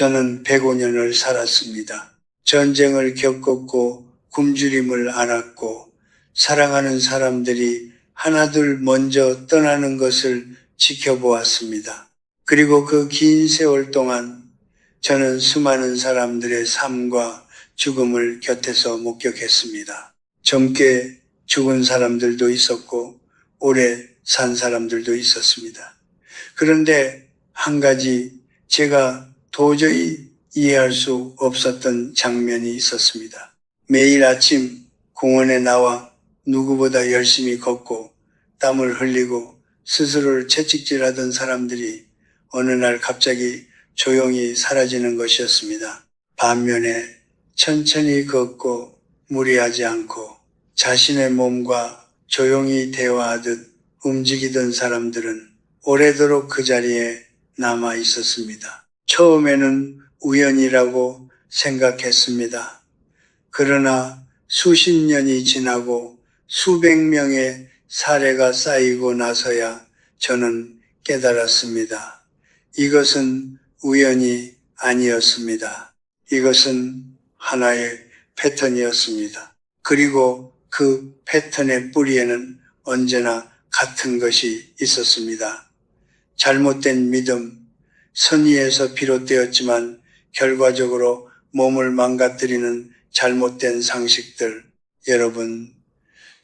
저는 105년을 살았습니다. 전쟁을 겪었고 굶주림을 안았고 사랑하는 사람들이 하나둘 먼저 떠나는 것을 지켜보았습니다. 그리고 그 긴 세월 동안 저는 수많은 사람들의 삶과 죽음을 곁에서 목격했습니다. 젊게 죽은 사람들도 있었고 오래 산 사람들도 있었습니다. 그런데 한 가지 제가 도저히 이해할 수 없었던 장면이 있었습니다. 매일 아침 공원에 나와 누구보다 열심히 걷고 땀을 흘리고 스스로를 채찍질하던 사람들이 어느 날 갑자기 조용히 사라지는 것이었습니다. 반면에 천천히 걷고 무리하지 않고 자신의 몸과 조용히 대화하듯 움직이던 사람들은 오래도록 그 자리에 남아 있었습니다. 처음에는 우연이라고 생각했습니다. 그러나 수십 년이 지나고 수백 명의 사례가 쌓이고 나서야 저는 깨달았습니다. 이것은 우연이 아니었습니다. 이것은 하나의 패턴이었습니다. 그리고 그 패턴의 뿌리에는 언제나 같은 것이 있었습니다. 잘못된 믿음, 선의에서 비롯되었지만 결과적으로 몸을 망가뜨리는 잘못된 상식들. 여러분,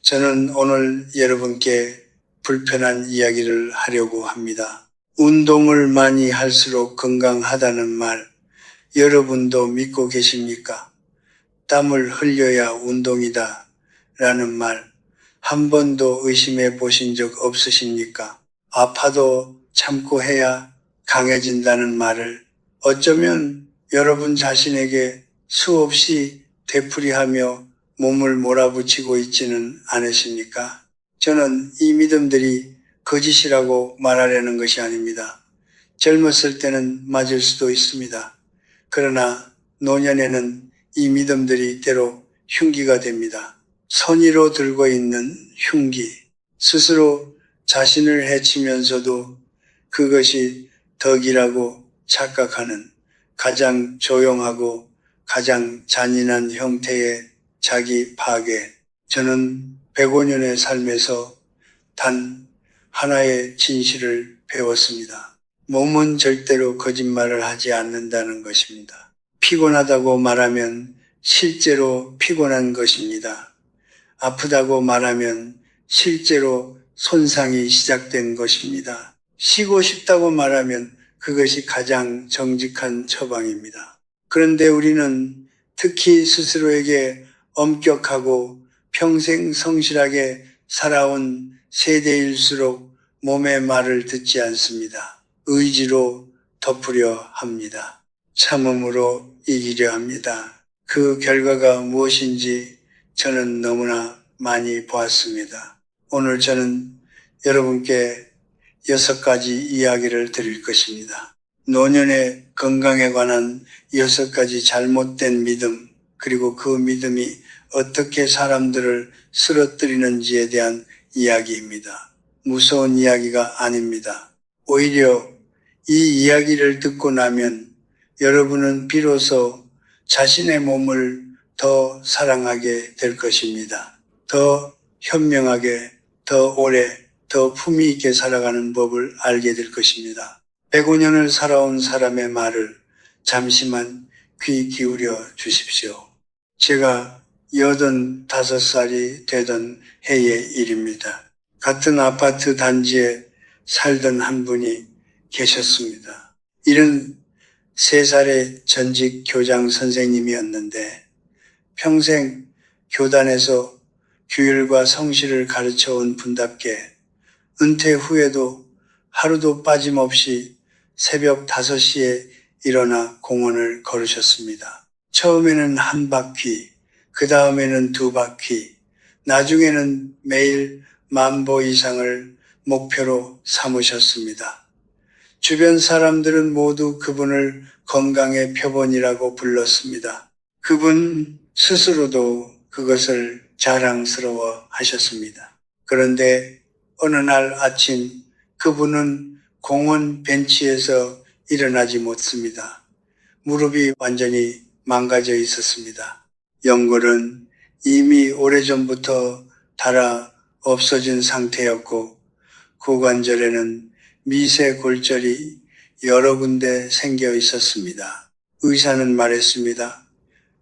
저는 오늘 여러분께 불편한 이야기를 하려고 합니다. 운동을 많이 할수록 건강하다는 말, 여러분도 믿고 계십니까? 땀을 흘려야 운동이다 라는 말, 한 번도 의심해 보신 적 없으십니까? 아파도 참고 해야 강해진다는 말을 어쩌면 여러분 자신에게 수없이 되풀이하며 몸을 몰아붙이고 있지는 않으십니까? 저는 이 믿음들이 거짓이라고 말하려는 것이 아닙니다. 젊었을 때는 맞을 수도 있습니다. 그러나 노년에는 이 믿음들이 때로 흉기가 됩니다. 선의로 들고 있는 흉기, 스스로 자신을 해치면서도 그것이 덕이라고 착각하는 가장 조용하고 가장 잔인한 형태의 자기 파괴. 저는 105년의 삶에서 단 하나의 진실을 배웠습니다. 몸은 절대로 거짓말을 하지 않는다는 것입니다. 피곤하다고 말하면 실제로 피곤한 것입니다. 아프다고 말하면 실제로 손상이 시작된 것입니다. 쉬고 싶다고 말하면 그것이 가장 정직한 처방입니다. 그런데 우리는 특히 스스로에게 엄격하고 평생 성실하게 살아온 세대일수록 몸의 말을 듣지 않습니다. 의지로 덮으려 합니다. 참음으로 이기려 합니다. 그 결과가 무엇인지 저는 너무나 많이 보았습니다. 오늘 저는 여러분께 6가지 이야기를 드릴 것입니다. 노년의 건강에 관한 6가지 잘못된 믿음, 그리고 그 믿음이 어떻게 사람들을 쓰러뜨리는지에 대한 이야기입니다. 무서운 이야기가 아닙니다. 오히려 이 이야기를 듣고 나면 여러분은 비로소 자신의 몸을 더 사랑하게 될 것입니다. 더 현명하게, 더 오래, 더 품위 있게 살아가는 법을 알게 될 것입니다. 105년을 살아온 사람의 말을 잠시만 귀 기울여 주십시오. 제가 85살이 되던 해의 일입니다. 같은 아파트 단지에 살던 한 분이 계셨습니다. 73살의 전직 교장 선생님이었는데 평생 교단에서 규율과 성실을 가르쳐온 분답게 은퇴 후에도 하루도 빠짐없이 새벽 5시에 일어나 공원을 걸으셨습니다. 처음에는 한 바퀴, 그 다음에는 2바퀴, 나중에는 매일 10,000보 이상을 목표로 삼으셨습니다. 주변 사람들은 모두 그분을 건강의 표본이라고 불렀습니다. 그분 스스로도 그것을 자랑스러워 하셨습니다. 그런데 어느 날 아침 그분은 공원 벤치에서 일어나지 못습니다. 무릎이 완전히 망가져 있었습니다. 연골은 이미 오래전부터 닳아 없어진 상태였고 고관절에는 미세 골절이 여러 군데 생겨 있었습니다. 의사는 말했습니다.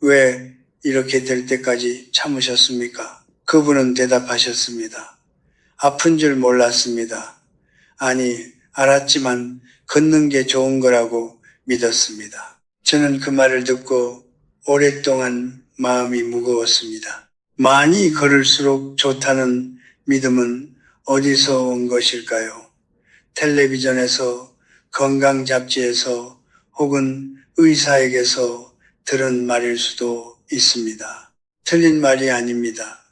왜 이렇게 될 때까지 참으셨습니까? 그분은 대답하셨습니다. 아픈 줄 몰랐습니다. 아니, 알았지만 걷는 게 좋은 거라고 믿었습니다. 저는 그 말을 듣고 오랫동안 마음이 무거웠습니다. 많이 걸을수록 좋다는 믿음은 어디서 온 것일까요? 텔레비전에서, 건강 잡지에서 혹은 의사에게서 들은 말일 수도 있습니다. 틀린 말이 아닙니다.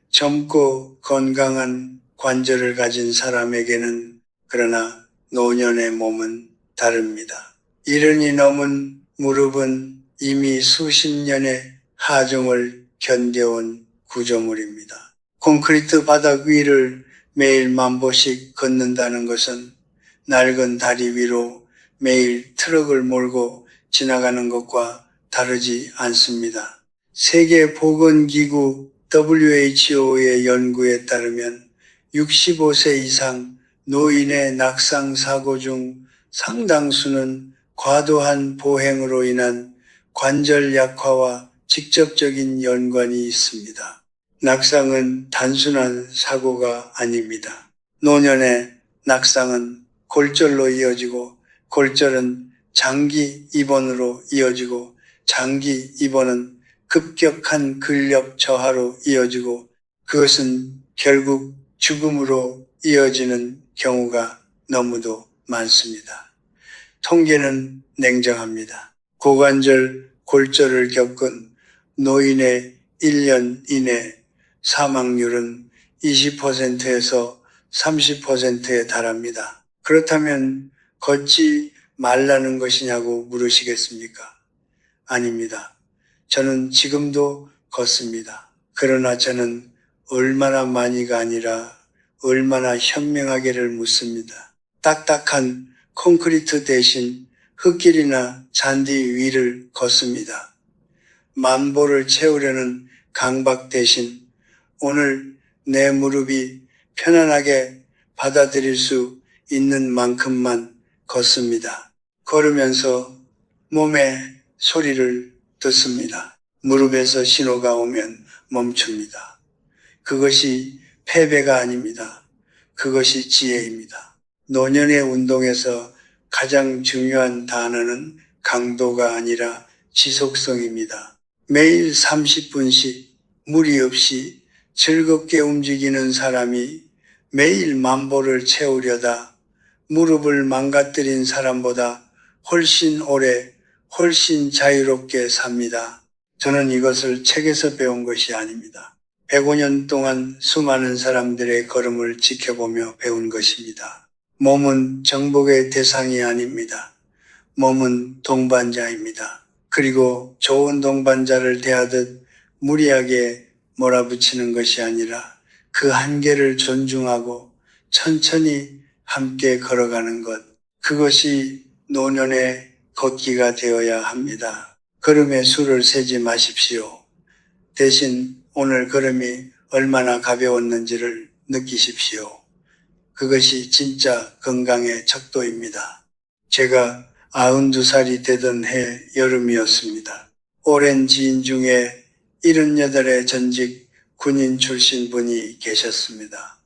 젊고 건강한 관절을 가진 사람에게는 그러나 노년의 몸은 다릅니다. 이른이 넘은 무릎은 이미 수십 년의 하중을 견뎌온 구조물입니다. 콘크리트 바닥 위를 매일 10,000보씩 걷는다는 것은 낡은 다리 위로 매일 트럭을 몰고 지나가는 것과 다르지 않습니다. 세계보건기구 WHO의 연구에 따르면 65세 이상 노인의 낙상 사고 중 상당수는 과도한 보행으로 인한 관절 약화와 직접적인 연관이 있습니다. 낙상은 단순한 사고가 아닙니다. 노년의 낙상은 골절로 이어지고 골절은 장기 입원으로 이어지고 장기 입원은 급격한 근력 저하로 이어지고 그것은 결국 죽음으로 이어지는 경우가 너무도 많습니다. 통계는 냉정합니다. 고관절 골절을 겪은 노인의 1년 이내 사망률은 20%에서 30%에 달합니다. 그렇다면 걷지 말라는 것이냐고 물으시겠습니까? 아닙니다. 저는 지금도 걷습니다. 그러나 저는 얼마나 많이가 아니라 얼마나 현명하게를 묻습니다. 딱딱한 콘크리트 대신 흙길이나 잔디 위를 걷습니다. 10,000보를 채우려는 강박 대신 오늘 내 무릎이 편안하게 받아들일 수 있는 만큼만 걷습니다. 걸으면서 몸의 소리를 듣습니다. 무릎에서 신호가 오면 멈춥니다. 그것이 패배가 아닙니다. 그것이 지혜입니다. 노년의 운동에서 가장 중요한 단어는 강도가 아니라 지속성입니다. 매일 30분씩 무리 없이 즐겁게 움직이는 사람이 매일 10,000보를 채우려다 무릎을 망가뜨린 사람보다 훨씬 오래, 훨씬 자유롭게 삽니다. 저는 이것을 책에서 배운 것이 아닙니다. 105년 동안 수많은 사람들의 걸음을 지켜보며 배운 것입니다. 몸은 정복의 대상이 아닙니다. 몸은 동반자입니다. 그리고 좋은 동반자를 대하듯 무리하게 몰아붙이는 것이 아니라 그 한계를 존중하고 천천히 함께 걸어가는 것, 그것이 노년의 걷기가 되어야 합니다. 걸음의 수를 세지 마십시오. 대신 오늘 걸음이 얼마나 가벼웠는지를 느끼십시오. 그것이 진짜 건강의 척도입니다. 제가 92살이 되던 해 여름이었습니다. 오랜 지인 중에 78의 전직 군인 출신 분이 계셨습니다.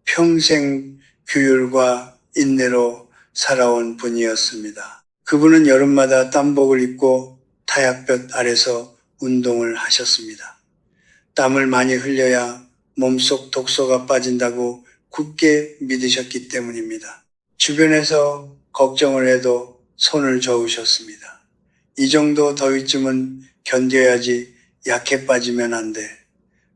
평생 규율과 인내로 살아온 분이었습니다. 그분은 여름마다 땀복을 입고 타약볕 아래서 운동을 하셨습니다. 땀을 많이 흘려야 몸속 독소가 빠진다고 굳게 믿으셨기 때문입니다. 주변에서 걱정을 해도 손을 저으셨습니다. 이 정도 더위쯤은 견뎌야지 약해 빠지면 안 돼.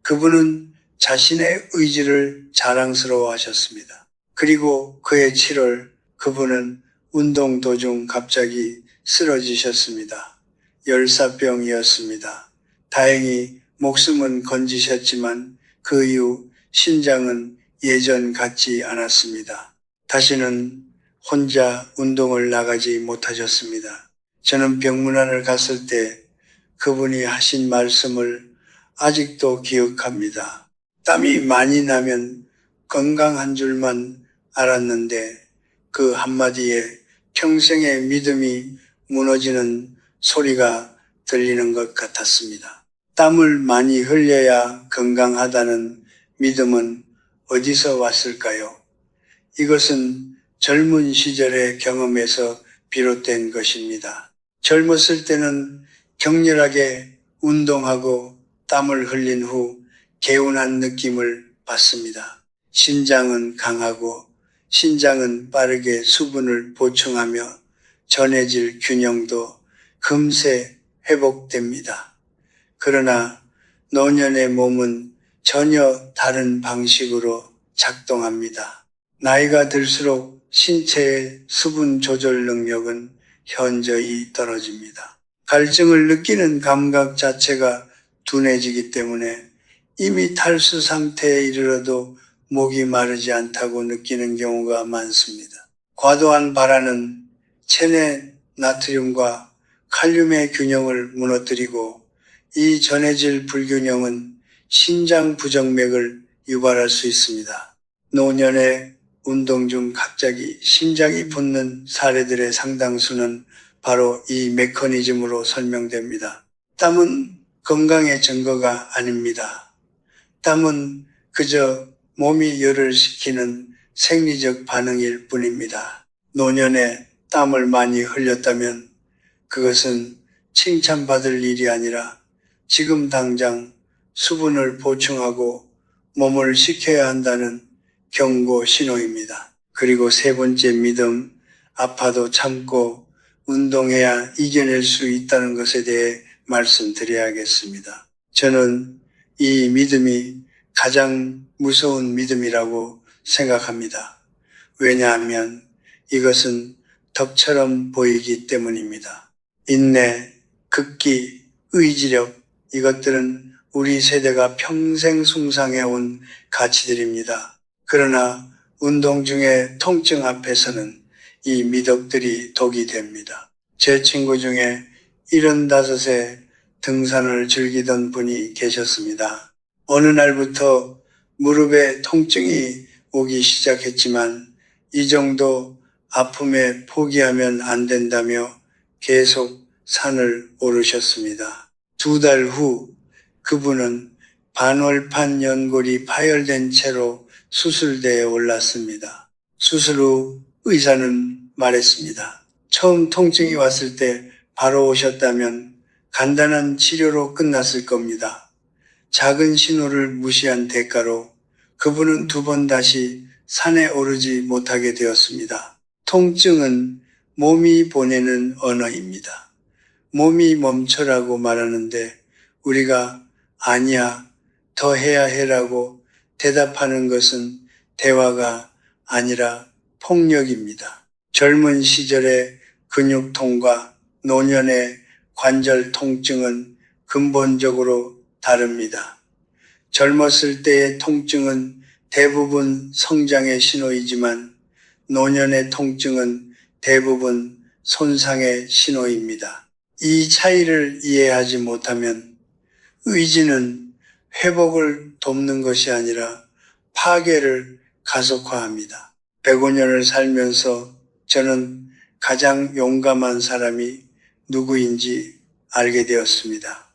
그분은 자신의 의지를 자랑스러워 하셨습니다. 그리고 그해 7월 그분은 운동 도중 갑자기 쓰러지셨습니다. 열사병이었습니다. 다행히 목숨은 건지셨지만 그 이후 신장은 예전 같지 않았습니다. 다시는 혼자 운동을 나가지 못하셨습니다. 저는 병문안을 갔을 때 그분이 하신 말씀을 아직도 기억합니다. 땀이 많이 나면 건강한 줄만 알았는데 그 한마디에 평생의 믿음이 무너지는 소리가 들리는 것 같았습니다. 땀을 많이 흘려야 건강하다는 믿음은 어디서 왔을까요? 이것은 젊은 시절의 경험에서 비롯된 것입니다. 젊었을 때는 격렬하게 운동하고 땀을 흘린 후 개운한 느낌을 받습니다. 심장은 강하고 신장은 빠르게 수분을 보충하며 전해질 균형도 금세 회복됩니다. 그러나 노년의 몸은 전혀 다른 방식으로 작동합니다. 나이가 들수록 신체의 수분 조절 능력은 현저히 떨어집니다. 갈증을 느끼는 감각 자체가 둔해지기 때문에 이미 탈수 상태에 이르러도 목이 마르지 않다고 느끼는 경우가 많습니다. 과도한 발화는 체내 나트륨과 칼륨의 균형을 무너뜨리고 이 전해질 불균형은 신장 부정맥을 유발할 수 있습니다. 노년에 운동 중 갑자기 심장이 붙는 사례들의 상당수는 바로 이 메커니즘으로 설명됩니다. 땀은 건강의 증거가 아닙니다. 땀은 그저 몸이 열을 식히는 생리적 반응일 뿐입니다. 노년에 땀을 많이 흘렸다면 그것은 칭찬받을 일이 아니라 지금 당장 수분을 보충하고 몸을 식혀야 한다는 경고 신호입니다. 그리고 세 번째 믿음, 아파도 참고 운동해야 이겨낼 수 있다는 것에 대해 말씀드려야겠습니다. 저는 이 믿음이 가장 무서운 믿음이라고 생각합니다. 왜냐하면 이것은 덕처럼 보이기 때문입니다. 인내, 극기, 의지력, 이것들은 우리 세대가 평생 숭상해온 가치들입니다. 그러나 운동 중에 통증 앞에서는 이 미덕들이 독이 됩니다. 제 친구 중에 75세 등산을 즐기던 분이 계셨습니다. 어느 날부터 무릎에 통증이 오기 시작했지만 이 정도 아픔에 포기하면 안 된다며 계속 산을 오르셨습니다. 2달 후 그분은 반월판 연골이 파열된 채로 수술대에 올랐습니다. 수술 후 의사는 말했습니다. 처음 통증이 왔을 때 바로 오셨다면 간단한 치료로 끝났을 겁니다. 작은 신호를 무시한 대가로 그분은 2번 다시 산에 오르지 못하게 되었습니다. 통증은 몸이 보내는 언어입니다. 몸이 멈춰라고 말하는데 우리가 아니야, 더 해야 해라고 대답하는 것은 대화가 아니라 폭력입니다. 젊은 시절의 근육통과 노년의 관절 통증은 근본적으로 다릅니다. 젊었을 때의 통증은 대부분 성장의 신호이지만 노년의 통증은 대부분 손상의 신호입니다. 이 차이를 이해하지 못하면 의지는 회복을 돕는 것이 아니라 파괴를 가속화합니다. 105년을 살면서 저는 가장 용감한 사람이 누구인지 알게 되었습니다.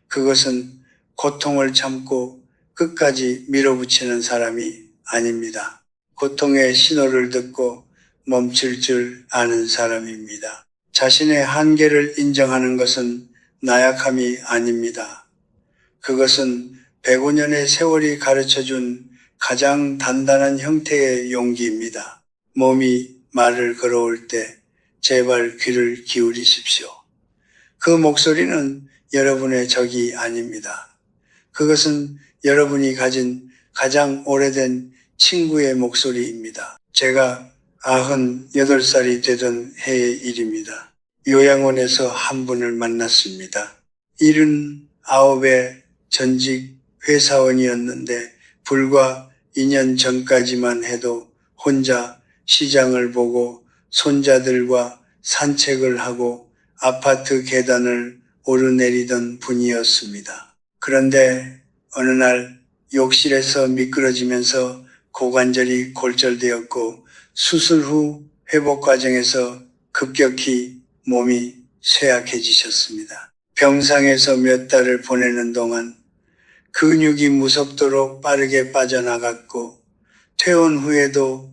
그것은 고통을 참고 끝까지 밀어붙이는 사람이 아닙니다. 고통의 신호를 듣고 멈출 줄 아는 사람입니다. 자신의 한계를 인정하는 것은 나약함이 아닙니다. 그것은 105년의 세월이 가르쳐준 가장 단단한 형태의 용기입니다. 몸이 말을 걸어올 때 제발 귀를 기울이십시오. 그 목소리는 여러분의 적이 아닙니다. 그것은 여러분이 가진 가장 오래된 친구의 목소리입니다. 제가 98살이 되던 해의 일입니다. 요양원에서 한 분을 만났습니다. 79의 전직 회사원이었는데 불과 2년 전까지만 해도 혼자 시장을 보고 손자들과 산책을 하고 아파트 계단을 오르내리던 분이었습니다. 그런데 어느 날 욕실에서 미끄러지면서 고관절이 골절되었고 수술 후 회복 과정에서 급격히 몸이 쇠약해지셨습니다. 병상에서 몇 달을 보내는 동안 근육이 무섭도록 빠르게 빠져나갔고 퇴원 후에도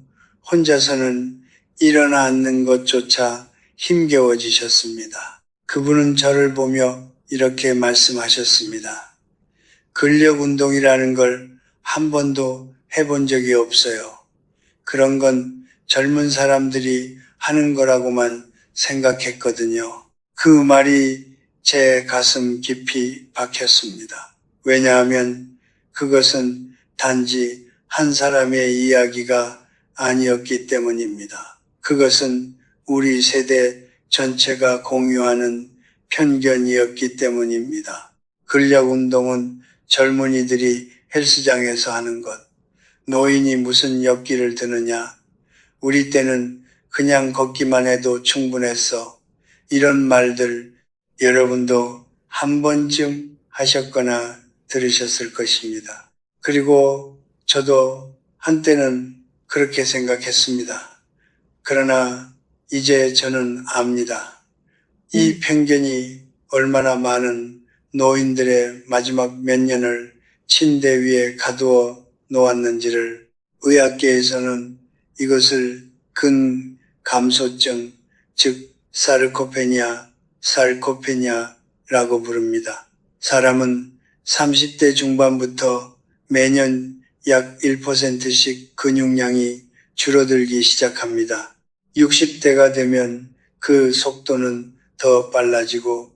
혼자서는 일어나 앉는 것조차 힘겨워지셨습니다. 그분은 저를 보며 이렇게 말씀하셨습니다. 근력 운동이라는 걸 한 번도 해본 적이 없어요. 그런 건 젊은 사람들이 하는 거라고만 생각했거든요. 그 말이 제 가슴 깊이 박혔습니다. 왜냐하면 그것은 단지 한 사람의 이야기가 아니었기 때문입니다. 그것은 우리 세대 전체가 공유하는 편견이었기 때문입니다. 근력 운동은 젊은이들이 헬스장에서 하는 것, 노인이 무슨 역기를 드느냐, 우리 때는 그냥 걷기만 해도 충분했어. 이런 말들 여러분도 한 번쯤 하셨거나 들으셨을 것입니다. 그리고 저도 한때는 그렇게 생각했습니다. 그러나 이제 저는 압니다. 이 편견이 얼마나 많은 노인들의 마지막 몇 년을 침대 위에 가두어 놓았는지를 의학계에서는 이것을 근감소증, 즉 sarcopenia라고 부릅니다. 사람은 30대 중반부터 매년 약 1%씩 근육량이 줄어들기 시작합니다. 60대가 되면 그 속도는 더 빨라지고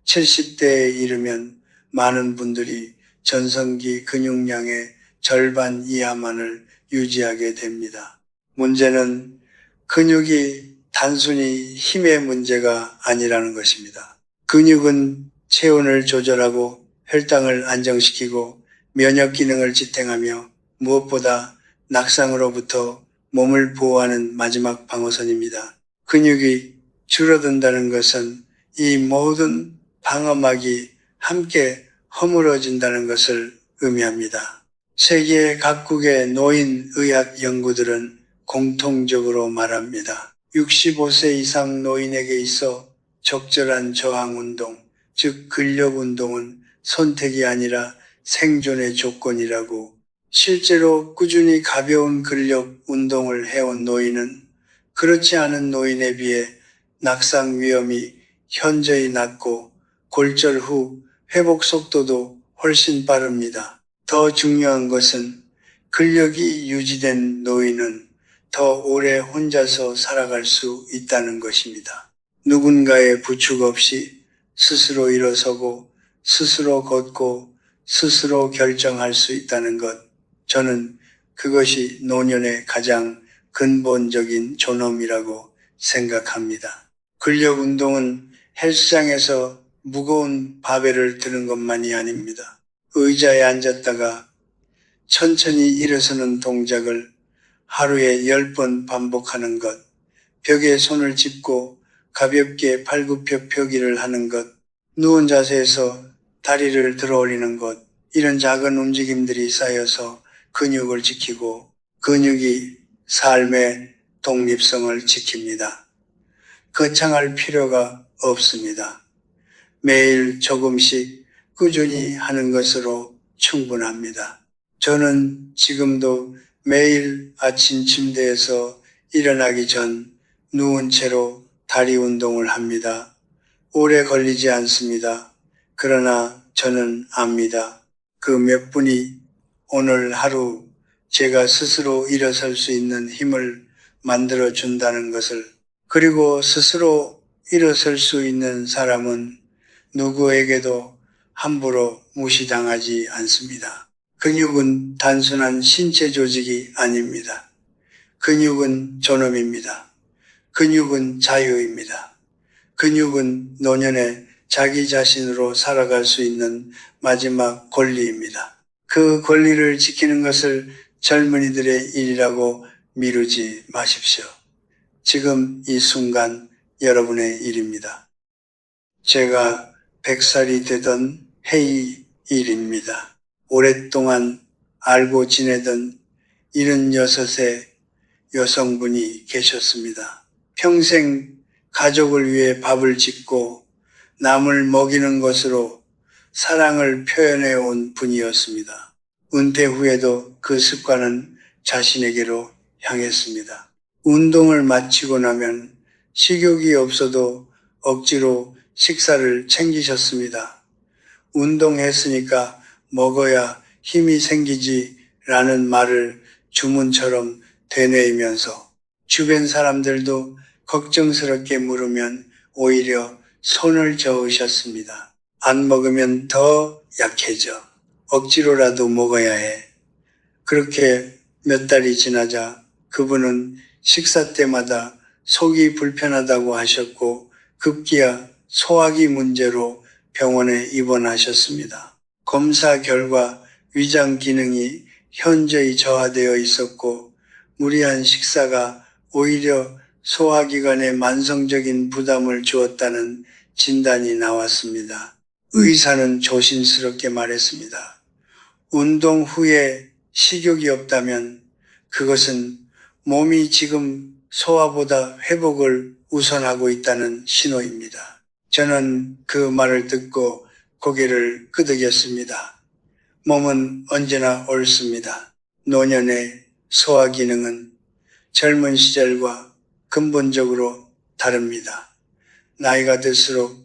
70대에 이르면 많은 분들이 전성기 근육량의 절반 이하만을 유지하게 됩니다. 문제는 근육이 단순히 힘의 문제가 아니라는 것입니다. 근육은 체온을 조절하고 혈당을 안정시키고 면역 기능을 지탱하며 무엇보다 낙상으로부터 몸을 보호하는 마지막 방어선입니다. 근육이 줄어든다는 것은 이 모든 방어막이 함께 허물어진다는 것을 의미합니다. 세계 각국의 노인의학 연구들은 공통적으로 말합니다. 65세 이상 노인에게 있어 적절한 저항운동, 즉 근력운동은 선택이 아니라 생존의 조건이라고. 실제로 꾸준히 가벼운 근력 운동을 해온 노인은 그렇지 않은 노인에 비해 낙상 위험이 현저히 낮고 골절 후 회복 속도도 훨씬 빠릅니다. 더 중요한 것은 근력이 유지된 노인은 더 오래 혼자서 살아갈 수 있다는 것입니다. 누군가의 부축 없이 스스로 일어서고 스스로 걷고 스스로 결정할 수 있다는 것. 저는 그것이 노년의 가장 근본적인 존엄이라고 생각합니다. 근력 운동은 헬스장에서 무거운 바벨을 드는 것만이 아닙니다. 의자에 앉았다가 천천히 일어서는 동작을 하루에 10번 반복하는 것, 벽에 손을 짚고 가볍게 발굽혀 펴기를 하는 것, 누운 자세에서 다리를 들어 올리는 것, 이런 작은 움직임들이 쌓여서 근육을 지키고 근육이 삶의 독립성을 지킵니다. 거창할 필요가 없습니다. 매일 조금씩 꾸준히 하는 것으로 충분합니다. 저는 지금도 매일 아침 침대에서 일어나기 전 누운 채로 다리 운동을 합니다. 오래 걸리지 않습니다. 그러나 저는 압니다. 그 몇 분이 오늘 하루 제가 스스로 일어설 수 있는 힘을 만들어 준다는 것을. 그리고 스스로 일어설 수 있는 사람은 누구에게도 함부로 무시당하지 않습니다. 근육은 단순한 신체 조직이 아닙니다. 근육은 존엄입니다. 근육은 자유입니다. 근육은 노년에 자기 자신으로 살아갈 수 있는 마지막 권리입니다. 그 권리를 지키는 것을 젊은이들의 일이라고 미루지 마십시오. 지금 이 순간 여러분의 일입니다. 제가 100살이 되던 해일입니다. 오랫동안 알고 지내던 76의 여성분이 계셨습니다. 평생 가족을 위해 밥을 짓고 남을 먹이는 것으로 사랑을 표현해 온 분이었습니다. 은퇴 후에도 그 습관은 자신에게로 향했습니다. 운동을 마치고 나면 식욕이 없어도 억지로 식사를 챙기셨습니다. 운동했으니까 먹어야 힘이 생기지라는 말을 주문처럼 되뇌이면서 주변 사람들도 걱정스럽게 물으면 오히려 손을 저으셨습니다. 안 먹으면 더 약해져. 억지로라도 먹어야 해. 그렇게 몇 달이 지나자 그분은 식사 때마다 속이 불편하다고 하셨고 급기야 소화기 문제로 병원에 입원하셨습니다. 검사 결과 위장 기능이 현저히 저하되어 있었고 무리한 식사가 오히려 소화기관에 만성적인 부담을 주었다는 진단이 나왔습니다. 의사는 조심스럽게 말했습니다. 운동 후에 식욕이 없다면 그것은 몸이 지금 소화보다 회복을 우선하고 있다는 신호입니다. 저는 그 말을 듣고 고개를 끄덕였습니다. 몸은 언제나 옳습니다. 노년의 소화 기능은 젊은 시절과 근본적으로 다릅니다. 나이가 들수록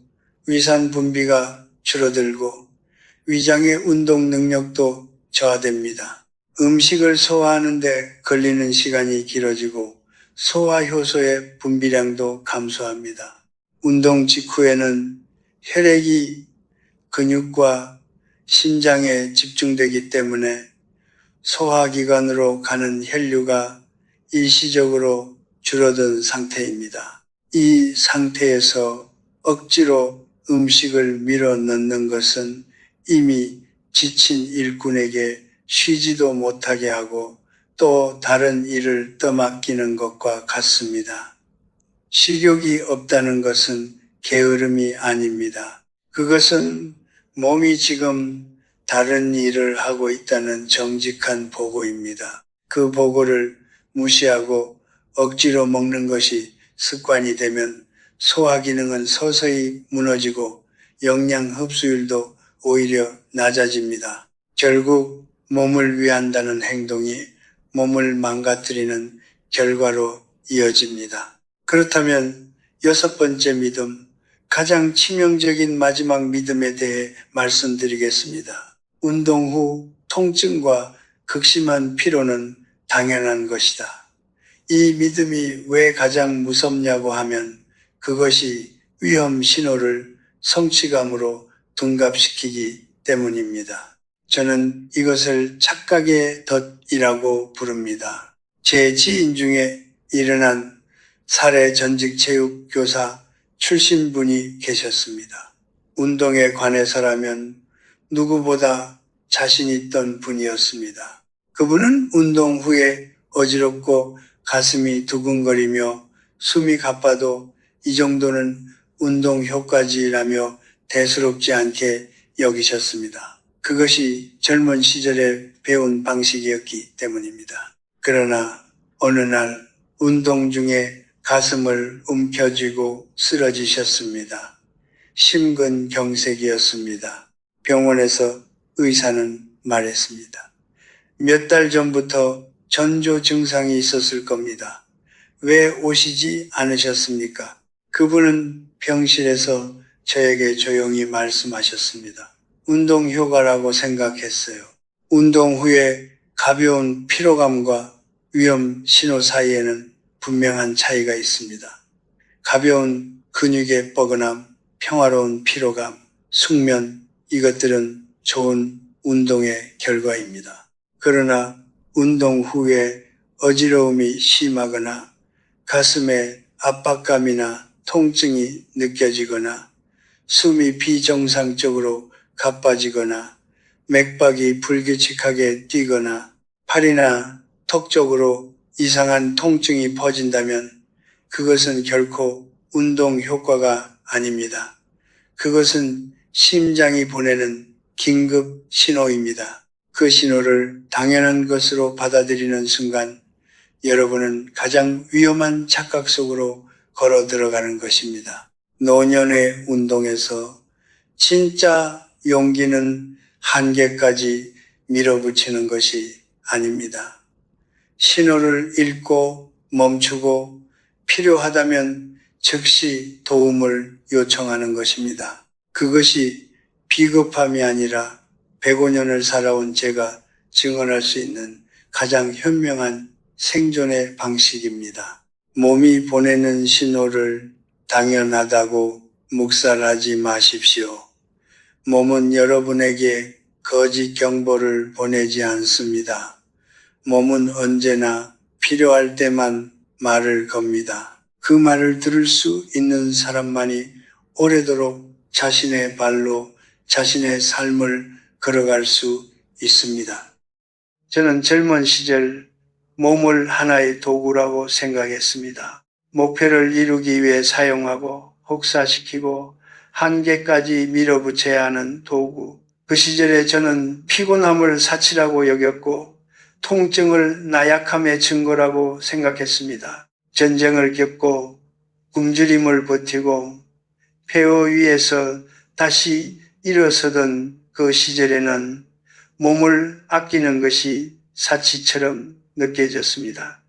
위산 분비가 줄어들고 위장의 운동 능력도 저하됩니다. 음식을 소화하는데 걸리는 시간이 길어지고 소화 효소의 분비량도 감소합니다. 운동 직후에는 혈액이 근육과 심장에 집중되기 때문에 소화기관으로 가는 혈류가 일시적으로 줄어든 상태입니다. 이 상태에서 억지로 음식을 밀어 넣는 것은 이미 지친 일꾼에게 쉬지도 못하게 하고 또 다른 일을 떠맡기는 것과 같습니다. 식욕이 없다는 것은 게으름이 아닙니다. 그것은 몸이 지금 다른 일을 하고 있다는 정직한 보고입니다. 그 보고를 무시하고 억지로 먹는 것이 습관이 되면 소화 기능은 서서히 무너지고 영양 흡수율도 오히려 낮아집니다. 결국 몸을 위한다는 행동이 몸을 망가뜨리는 결과로 이어집니다. 그렇다면 6번째 믿음, 가장 치명적인 마지막 믿음에 대해 말씀드리겠습니다. 운동 후 통증과 극심한 피로는 당연한 것이다. 이 믿음이 왜 가장 무섭냐고 하면 그것이 위험 신호를 성취감으로 둔갑시키기 때문입니다. 저는 이것을 착각의 덫이라고 부릅니다. 제 지인 중에 일어난 사례 전직 체육교사 출신 분이 계셨습니다. 운동에 관해서라면 누구보다 자신 있던 분이었습니다. 그분은 운동 후에 어지럽고 가슴이 두근거리며 숨이 가빠도 이 정도는 운동 효과지라며 대수롭지 않게 여기셨습니다. 그것이 젊은 시절에 배운 방식이었기 때문입니다. 그러나 어느 날 운동 중에 가슴을 움켜쥐고 쓰러지셨습니다. 심근경색이었습니다. 병원에서 의사는 말했습니다. 몇 달 전부터 전조 증상이 있었을 겁니다. 왜 오시지 않으셨습니까? 그분은 병실에서 저에게 조용히 말씀하셨습니다. 운동 효과라고 생각했어요. 운동 후에 가벼운 피로감과 위험 신호 사이에는 분명한 차이가 있습니다. 가벼운 근육의 뻐근함, 평화로운 피로감, 숙면, 이것들은 좋은 운동의 결과입니다. 그러나 운동 후에 어지러움이 심하거나 가슴에 압박감이나 통증이 느껴지거나 숨이 비정상적으로 가빠지거나 맥박이 불규칙하게 뛰거나 팔이나 턱 쪽으로 이상한 통증이 퍼진다면 그것은 결코 운동 효과가 아닙니다. 그것은 심장이 보내는 긴급 신호입니다. 그 신호를 당연한 것으로 받아들이는 순간 여러분은 가장 위험한 착각 속으로 걸어 들어가는 것입니다. 노년의 운동에서 진짜 용기는 한계까지 밀어붙이는 것이 아닙니다. 신호를 읽고 멈추고 필요하다면 즉시 도움을 요청하는 것입니다. 그것이 비겁함이 아니라 105년을 살아온 제가 증언할 수 있는 가장 현명한 생존의 방식입니다. 몸이 보내는 신호를 당연하다고 묵살하지 마십시오. 몸은 여러분에게 거짓 경보를 보내지 않습니다. 몸은 언제나 필요할 때만 말을 겁니다. 그 말을 들을 수 있는 사람만이 오래도록 자신의 발로 자신의 삶을 걸어갈 수 있습니다. 저는 젊은 시절 몸을 하나의 도구라고 생각했습니다. 목표를 이루기 위해 사용하고 혹사시키고 한계까지 밀어붙여야 하는 도구. 그 시절에 저는 피곤함을 사치라고 여겼고 통증을 나약함의 증거라고 생각했습니다. 전쟁을 겪고 굶주림을 버티고 폐허 위에서 다시 일어서던 그 시절에는 몸을 아끼는 것이 사치처럼 느껴졌습니다.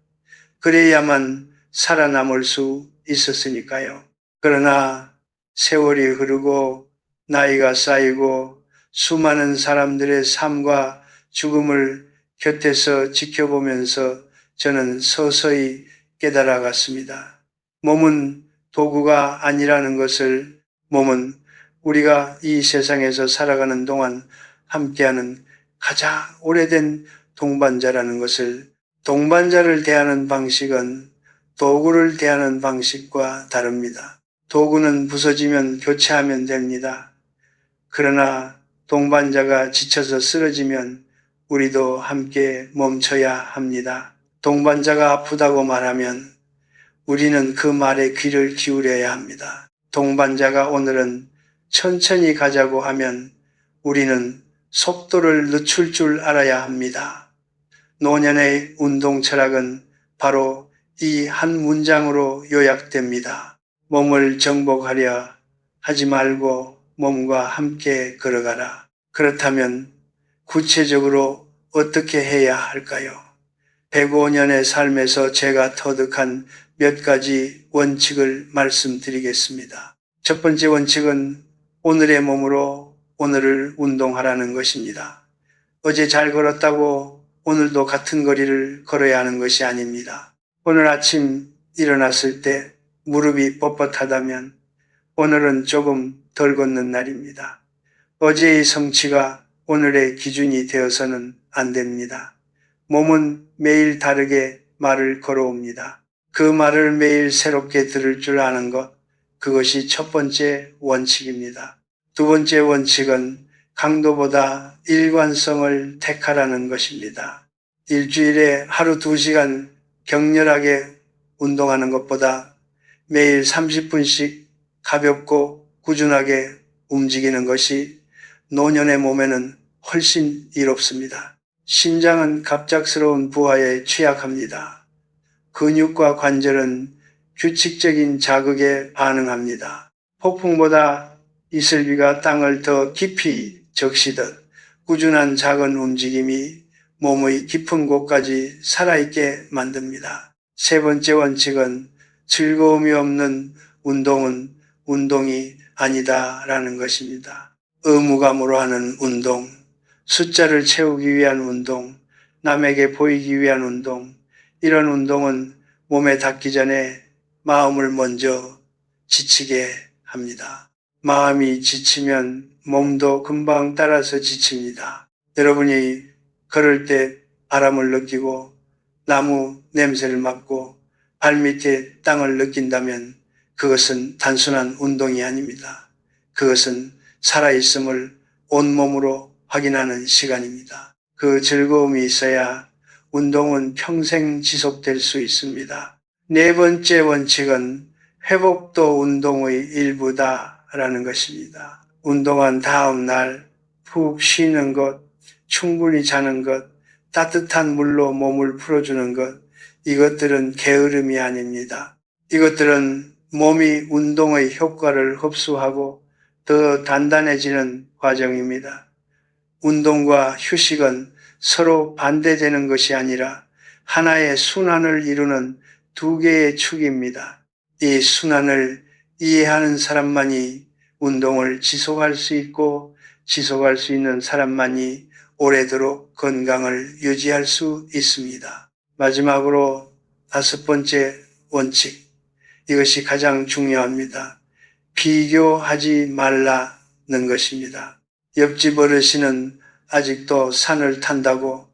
그래야만 살아남을 수 있었으니까요. 그러나 세월이 흐르고 나이가 쌓이고 수많은 사람들의 삶과 죽음을 곁에서 지켜보면서 저는 서서히 깨달아갔습니다. 몸은 도구가 아니라는 것을, 몸은 우리가 이 세상에서 살아가는 동안 함께하는 가장 오래된 동반자라는 것을, 동반자를 대하는 방식은 도구를 대하는 방식과 다릅니다. 도구는 부서지면 교체하면 됩니다. 그러나 동반자가 지쳐서 쓰러지면 우리도 함께 멈춰야 합니다. 동반자가 아프다고 말하면 우리는 그 말에 귀를 기울여야 합니다. 동반자가 오늘은 천천히 가자고 하면 우리는 속도를 늦출 줄 알아야 합니다. 노년의 운동 철학은 바로 이 한 문장으로 요약됩니다. 몸을 정복하려 하지 말고 몸과 함께 걸어가라. 그렇다면 구체적으로 어떻게 해야 할까요? 105년의 삶에서 제가 터득한 몇 가지 원칙을 말씀드리겠습니다. 첫 번째 원칙은 오늘의 몸으로 오늘을 운동하라는 것입니다. 어제 잘 걸었다고 오늘도 같은 거리를 걸어야 하는 것이 아닙니다. 오늘 아침 일어났을 때 무릎이 뻣뻣하다면 오늘은 조금 덜 걷는 날입니다. 어제의 성취가 오늘의 기준이 되어서는 안 됩니다. 몸은 매일 다르게 말을 걸어옵니다. 그 말을 매일 새롭게 들을 줄 아는 것, 그것이 첫 번째 원칙입니다. 두 번째 원칙은 강도보다 일관성을 택하라는 것입니다. 일주일에 하루 2시간 격렬하게 운동하는 것보다 매일 30분씩 가볍고 꾸준하게 움직이는 것이 노년의 몸에는 훨씬 이롭습니다. 심장은 갑작스러운 부하에 취약합니다. 근육과 관절은 규칙적인 자극에 반응합니다. 폭풍보다 이슬비가 땅을 더 깊이 적시듯 꾸준한 작은 움직임이 몸의 깊은 곳까지 살아있게 만듭니다. 세 번째 원칙은 즐거움이 없는 운동은 운동이 아니다라는 것입니다. 의무감으로 하는 운동, 숫자를 채우기 위한 운동, 남에게 보이기 위한 운동, 이런 운동은 몸에 닿기 전에 마음을 먼저 지치게 합니다. 마음이 지치면 몸도 금방 따라서 지칩니다. 여러분이 걸을 때 바람을 느끼고 나무 냄새를 맡고 발밑에 땅을 느낀다면 그것은 단순한 운동이 아닙니다. 그것은 살아있음을 온몸으로 확인하는 시간입니다. 그 즐거움이 있어야 운동은 평생 지속될 수 있습니다. 네 번째 원칙은 회복도 운동의 일부다 라는 것입니다. 운동한 다음 날 푹 쉬는 것, 충분히 자는 것, 따뜻한 물로 몸을 풀어주는 것, 이것들은 게으름이 아닙니다. 이것들은 몸이 운동의 효과를 흡수하고 더 단단해지는 과정입니다. 운동과 휴식은 서로 반대되는 것이 아니라 하나의 순환을 이루는 두 개의 축입니다. 이 순환을 이해하는 사람만이 운동을 지속할 수 있고 지속할 수 있는 사람만이 오래도록 건강을 유지할 수 있습니다. 마지막으로 5번째 원칙. 이것이 가장 중요합니다. 비교하지 말라는 것입니다. 옆집 어르신은 아직도 산을 탄다고,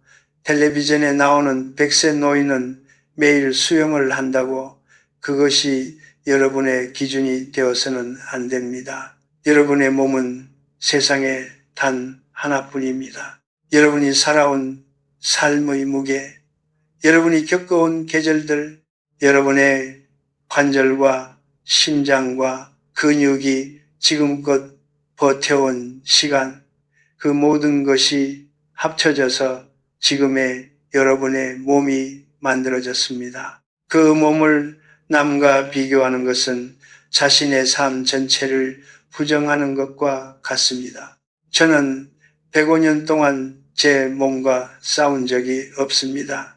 텔레비전에 나오는 100세 노인은 매일 수영을 한다고, 그것이 여러분의 기준이 되어서는 안 됩니다. 여러분의 몸은 세상에 단 하나뿐입니다. 여러분이 살아온 삶의 무게, 여러분이 겪어온 계절들, 여러분의 관절과 심장과 근육이 지금껏 버텨온 시간, 그 모든 것이 합쳐져서 지금의 여러분의 몸이 만들어졌습니다. 그 몸을 남과 비교하는 것은 자신의 삶 전체를 부정하는 것과 같습니다. 저는 105년 동안 제 몸과 싸운 적이 없습니다.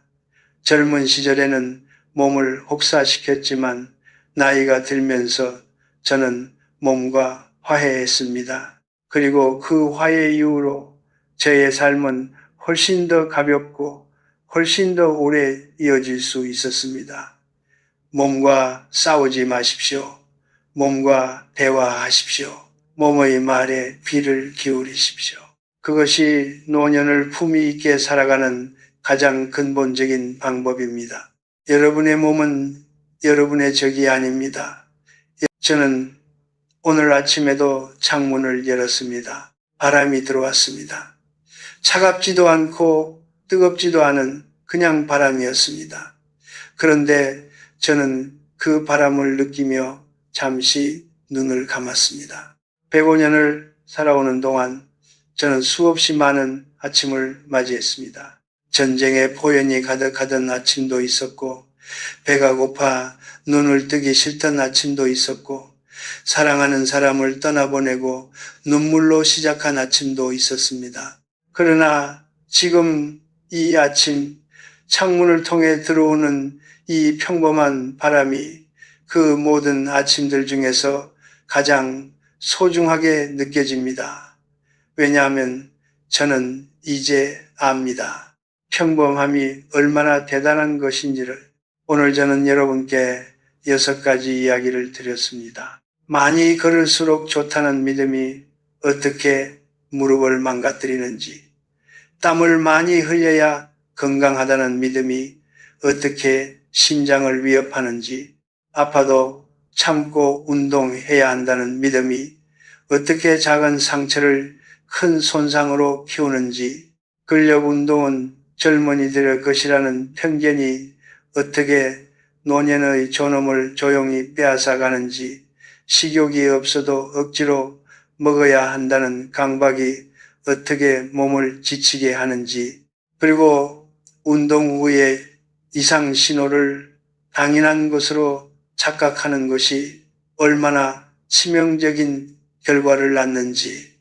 젊은 시절에는 몸을 혹사시켰지만 나이가 들면서 저는 몸과 화해했습니다. 그리고 그 화해 이후로 저의 삶은 훨씬 더 가볍고 훨씬 더 오래 이어질 수 있었습니다. 몸과 싸우지 마십시오. 몸과 대화하십시오. 몸의 말에 귀를 기울이십시오. 그것이 노년을 품위 있게 살아가는 가장 근본적인 방법입니다. 여러분의 몸은 여러분의 적이 아닙니다. 저는 오늘 아침에도 창문을 열었습니다. 바람이 들어왔습니다. 차갑지도 않고 뜨겁지도 않은 그냥 바람이었습니다. 그런데 저는 그 바람을 느끼며 잠시 눈을 감았습니다. 105년을 살아오는 동안 저는 수없이 많은 아침을 맞이했습니다. 전쟁의 포연이 가득하던 아침도 있었고, 배가 고파 눈을 뜨기 싫던 아침도 있었고, 사랑하는 사람을 떠나보내고 눈물로 시작한 아침도 있었습니다. 그러나 지금 이 아침 창문을 통해 들어오는 이 평범한 바람이 그 모든 아침들 중에서 가장 소중하게 느껴집니다. 왜냐하면 저는 이제 압니다. 평범함이 얼마나 대단한 것인지를. 오늘 저는 여러분께 6가지 이야기를 드렸습니다. 많이 걸을수록 좋다는 믿음이 어떻게 무릎을 망가뜨리는지, 땀을 많이 흘려야 건강하다는 믿음이 어떻게 심장을 위협하는지, 아파도 참고 운동해야 한다는 믿음이 어떻게 작은 상처를 큰 손상으로 키우는지, 근력 운동은 젊은이들의 것이라는 편견이 어떻게 노년의 존엄을 조용히 빼앗아 가는지, 식욕이 없어도 억지로 먹어야 한다는 강박이 어떻게 몸을 지치게 하는지, 그리고 운동 후에 이상 신호를 당연한 것으로 착각하는 것이 얼마나 치명적인 결과를 낳는지,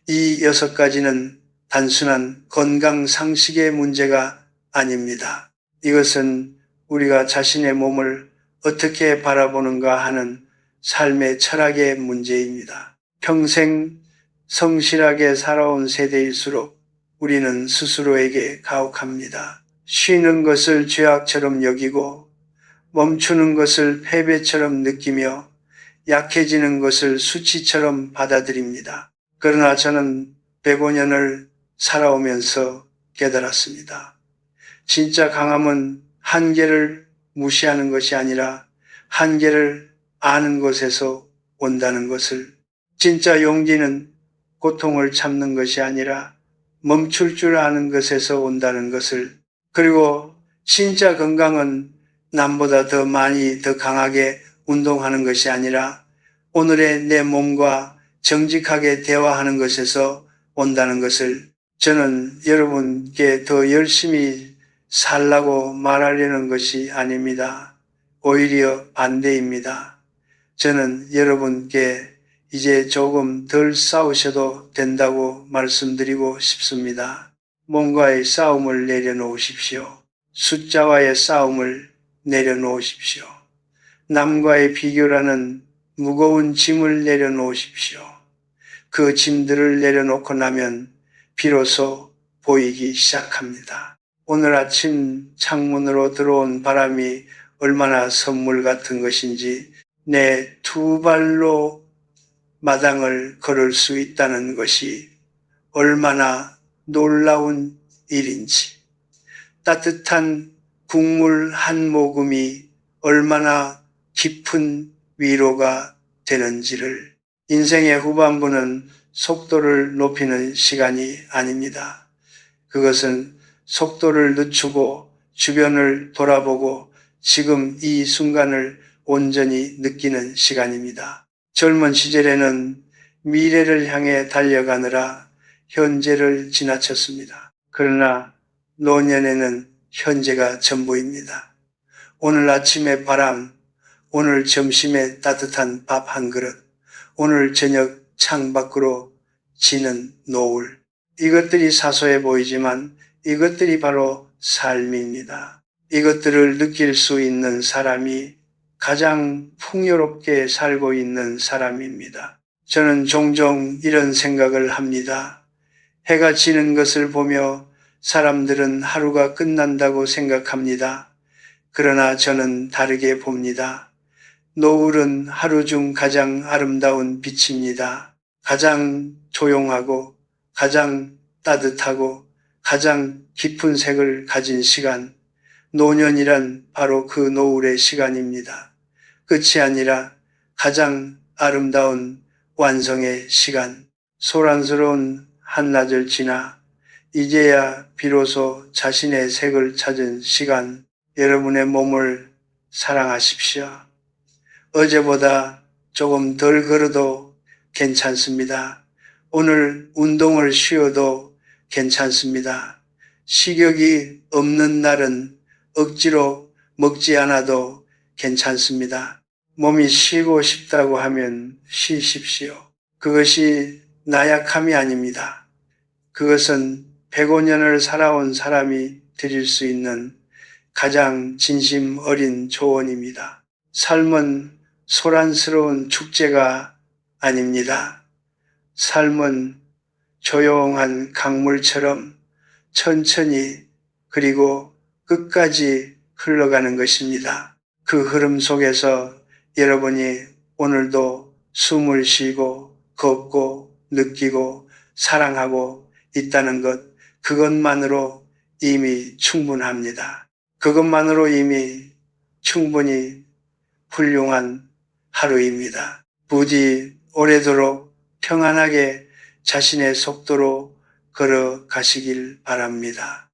이 6가지는 단순한 건강 상식의 문제가 아닙니다. 이것은 우리가 자신의 몸을 어떻게 바라보는가 하는 삶의 철학의 문제입니다. 평생 성실하게 살아온 세대일수록 우리는 스스로에게 가혹합니다. 쉬는 것을 죄악처럼 여기고 멈추는 것을 패배처럼 느끼며 약해지는 것을 수치처럼 받아들입니다. 그러나 저는 105년을 살아오면서 깨달았습니다. 진짜 강함은 한계를 무시하는 것이 아니라 한계를 아는 것에서 온다는 것을, 진짜 용기는 고통을 참는 것이 아니라 멈출 줄 아는 것에서 온다는 것을, 그리고 진짜 건강은 남보다 더 많이 더 강하게 운동하는 것이 아니라 오늘의 내 몸과 정직하게 대화하는 것에서 온다는 것을 저는 여러분께 더 열심히 살라고 말하려는 것이 아닙니다. 오히려 반대입니다. 저는 여러분께 이제 조금 덜 싸우셔도 된다고 말씀드리고 싶습니다. 몸과의 싸움을 내려놓으십시오. 숫자와의 싸움을 내려놓으십시오. 남과의 비교라는 무거운 짐을 내려놓으십시오. 그 짐들을 내려놓고 나면 비로소 보이기 시작합니다. 오늘 아침 창문으로 들어온 바람이 얼마나 선물 같은 것인지 내 두 발로 마당을 걸을 수 있다는 것이 얼마나 놀라운 일인지, 따뜻한 국물 한 모금이 얼마나 깊은 위로가 되는지를. 인생의 후반부는 속도를 높이는 시간이 아닙니다. 그것은 속도를 늦추고 주변을 돌아보고 지금 이 순간을 온전히 느끼는 시간입니다. 젊은 시절에는 미래를 향해 달려가느라 현재를 지나쳤습니다. 그러나 노년에는 현재가 전부입니다. 오늘 아침의 바람, 오늘 점심에 따뜻한 밥 한 그릇, 오늘 저녁 창밖으로 지는 노을. 이것들이 사소해 보이지만 이것들이 바로 삶입니다. 이것들을 느낄 수 있는 사람이 가장 풍요롭게 살고 있는 사람입니다. 저는 종종 이런 생각을 합니다. 해가 지는 것을 보며 사람들은 하루가 끝난다고 생각합니다. 그러나 저는 다르게 봅니다. 노을은 하루 중 가장 아름다운 빛입니다. 가장 조용하고 가장 따뜻하고 가장 깊은 색을 가진 시간, 노년이란 바로 그 노을의 시간입니다. 끝이 아니라 가장 아름다운 완성의 시간, 소란스러운 한낮을 지나 이제야 비로소 자신의 색을 찾은 시간, 여러분의 몸을 사랑하십시오. 어제보다 조금 덜 걸어도 괜찮습니다. 오늘 운동을 쉬어도 괜찮습니다. 식욕이 없는 날은 억지로 먹지 않아도 괜찮습니다. 몸이 쉬고 싶다고 하면 쉬십시오. 그것이 나약함이 아닙니다. 그것은 105년을 살아온 사람이 드릴 수 있는 가장 진심 어린 조언입니다. 삶은 소란스러운 축제가 아닙니다. 삶은 조용한 강물처럼 천천히 그리고 끝까지 흘러가는 것입니다. 그 흐름 속에서 여러분이 오늘도 숨을 쉬고 걷고 느끼고 사랑하고 있다는 것, 그것만으로 이미 충분합니다. 그것만으로 이미 충분히 훌륭한 하루입니다. 부디 오래도록 평안하게 자신의 속도로 걸어가시길 바랍니다.